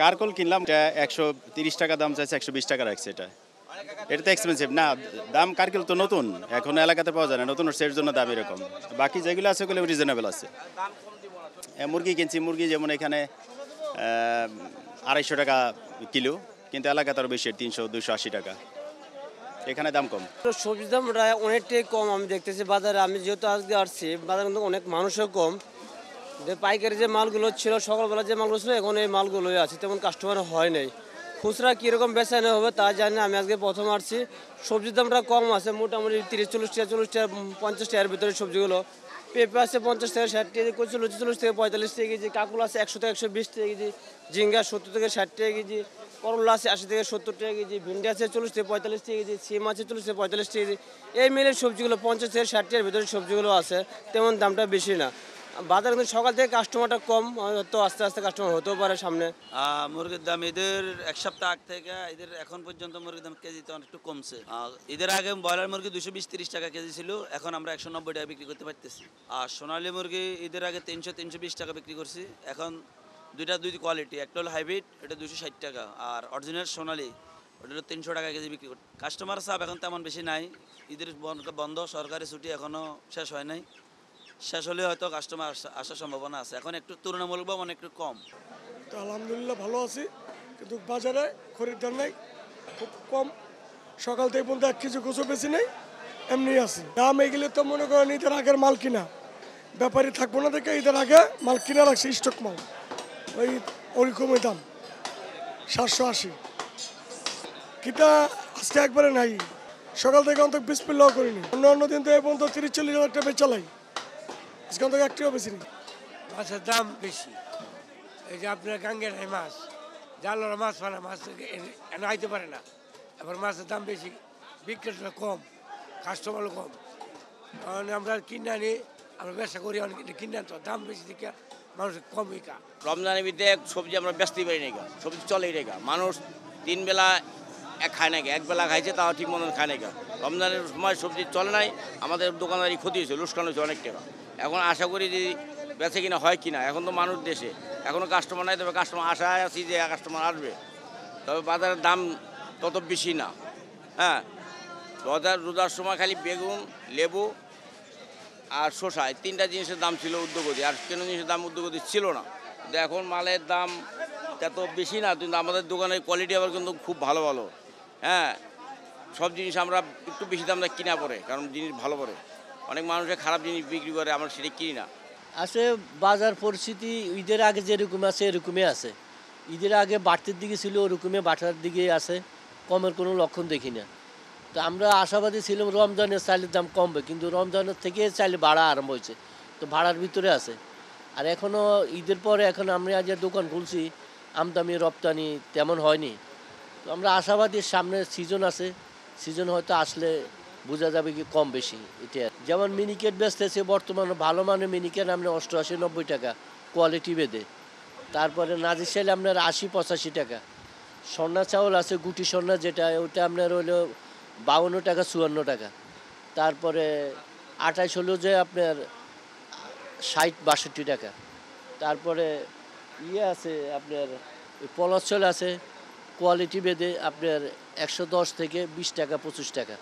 কারকল কিনলাম, এটা 130 টাকা দাম চাইছে, 120 টাকা রাখছে। এটা তো এক্সপেন্সিভ না, দাম কারকেল তো নতুন, এখন এলাকাতে পাওয়া যায় না, নতুন সের জন্য দাম এরকম। বাকি যেগুলো আছে ওগুলো রিজনেবল আছে। মুরগি কিনছি, মুরগি যেমন এখানে 250 টাকা কিলো, কিন্তু এলাকাতে আরও বেশি, 300-280 টাকা, এখানে দাম কম। সবজির দাম অনেকটাই কম আমি দেখতেছি বাজারে। আমি যেহেতু আজকে আসছি, বাজারে কিন্তু অনেক মানুষও কম। যে পাইকারি যে মালগুলো ছিল, সকালবেলা যে মালগুলো ছিল, এখন এই মালগুলোই আছে, তেমন কাস্টমার হয় নাই। খুচরা কীরকম বেচানো হবে তা জানি না, আমি আজকে প্রথম আসছি। সবজির দামটা কম আছে, মোটামুটি 30-40 টাকা, 40 টাকা, 50 টাকার ভিতরে সবজিগুলো। পেঁপে আছে 50 থেকে 60 টাকা, কচু 40 থেকে 45 টাকা কেজি, কাকুল আছে 100 থেকে 120 টাকা কেজি, ঝিঙ্গা 70 থেকে 60 টাকা কেজি, করলা আছে 80 থেকে 70 টাকা কেজি, ভিন্ডি আছে 40 থেকে 45 টাকা কেজি, সিম আছে 40 থেকে 45 টাকা কেজি। এই মিলের সবজিগুলো 50 থেকে 60 টাকার ভিতরে সবজিগুলো আছে, তেমন দামটা বেশি না। বাজার কিন্তু সকাল থেকে কাস্টমারটা কম, হয়তো আস্তে আস্তে কাস্টমার হতেও পারে সামনে। মুরগির দাম ঈদের এক সপ্তাহ আগ থেকে ঈদের এখন পর্যন্ত মুরগির দাম কেজিতে অনেকটু কমছে। ঈদের আগে ব্রয়লার মুরগি 220-30 টাকা কেজি ছিল, এখন আমরা 190 টাকা বিক্রি করতে পারতেছি। আর সোনালী মুরগি ঈদের আগে 300-320 টাকা বিক্রি করছি, এখন দুই কোয়ালিটি, একটা হলো হাইব্রিড, এটা 260 টাকা, আর অরিজিনাল সোনালী ওটা হলো 300 টাকা কেজি বিক্রি করতে। কাস্টমার চাপ এখন তেমন বেশি নাই, ঈদের বন্ধ, সরকারি ছুটি এখনও শেষ হয় নাই, শেষ হলে হয়তো কাস্টমার আসার সম্ভাবনা আছে, এখন একটু তুলনামূলকভাবে অনেক একটু কম। তো আলহামদুলিল্লাহ ভালো আছি, কিন্তু বাজারে খরিদ্দার নেই, খুব কম। সকাল থেকে পর্যন্ত 1 কেজি গোছও বেশি নেই, এমনি আছি। দাম এগুলো তো মনে করেন ঈদের আগের মাল কিনা, ব্যাপারী থাকবো না দেখে ঈদের আগে মাল কিনা রাখছে, স্টক মাল, ওইরকমই দাম 780। কিতা আজকে একবারে নাই, সকাল থেকে অন্তত 20 পিল্লাও করিনি। অন্য দিন তো এই পর্যন্ত 30-40 হাজার টাকা চালাই, আজকে অন্তত একটিও বেশি নেই। মাছের দাম বেশি, এই যে আপনার গাঙ্গের মাছ, জালরা মাছ ফানা মাছ এনে আইতে পারে না, এবার মাছের দাম বেশি, বিক্রেতা কম, কাস্টমারও কম। কারণ আমরা কিনে আনি, আমরা ব্যবসা করি, অনেক কিনে আনতো, দাম বেশি দিকে মানুষ কম ইকা। রমজানের ভিতরে সবজি আমরা ব্যস্তই পারি না, সবজি চলেই রেখা, মানুষ 3 বেলা খায় না, 1 বেলা খাইছে তাও ঠিক মতন খায় না। রমজানের সময় সবজি চলে নাই, আমাদের দোকানদারি ক্ষতি হয়েছে, লোকসান হয়েছে অনেক টাকা। এখন আশা করি যে বেঁচে কিনা হয় কিনা, এখন তো মানুষ দেশে, এখনও কাস্টমার নাই, তবে কাস্টমার আশায় আছি যে কাস্টমার আসবে, তবে বাজারের দাম তত বেশি না। হ্যাঁ, রোজার সময় খালি বেগুন, লেবু আর শসা, এই 3টা জিনিসের দাম ছিল ঊর্ধ্বগতি, আর কোনো জিনিসের দাম ঊর্ধ্বগতি ছিল না। কিন্তু এখন মালের দাম এত বেশি না, কিন্তু আমাদের দোকানের কোয়ালিটি আবার কিন্তু খুব ভালো ভালো। হ্যাঁ, সব জিনিস আমরা একটু বেশি দাম কিনা পড়ে, কারণ জিনিস ভালো পড়ে। অনেক মানুষের খারাপ জিনিস বিক্রি করে, আমরা সেটা কিনি না। আসলে বাজার পরিস্থিতি ঈদের আগে যেরকম আছে এরকমই আছে, ঈদের আগে বাড়তির দিকে ছিল, ওরকমই বাটার দিকে আছে, কমের কোনো লক্ষণ দেখি না। তো আমরা আশাবাদী ছিলাম রমজানের চালের দাম কমবে, কিন্তু রমজানের থেকে চাইলে বাড়া আরম্ভ হয়েছে, তো ভাড়ার ভিতরে আছে। আর এখনও ঈদের পরে এখন আমরা যে দোকান খুলছি, আমদানি রপ্তানি তেমন হয়নি, তো আমরা আশাবাদী সামনে সিজন আছে, সিজন হয়তো আসলে বোঝা যাবে কি কম বেশি। এটা যেমন মিনিকেট বেচতেছে বর্তমানে, ভালো মানের মিনিকেট আপনার 88-90 টাকা কোয়ালিটি বেঁধে, তারপরে নাজির চাইলে আপনার 80-85 টাকা। স্বর্ণা চাউল আছে, গুটি স্বর্ণা যেটা, ওটা আপনার হলো 52 টাকা 54 টাকা। তারপরে 28 হলো যে আপনার 60-62 টাকা। তারপরে আছে আপনার পলাশ চাল আছে, কোয়ালিটি বেঁধে আপনার 110 থেকে 20 টাকা 25 টাকা।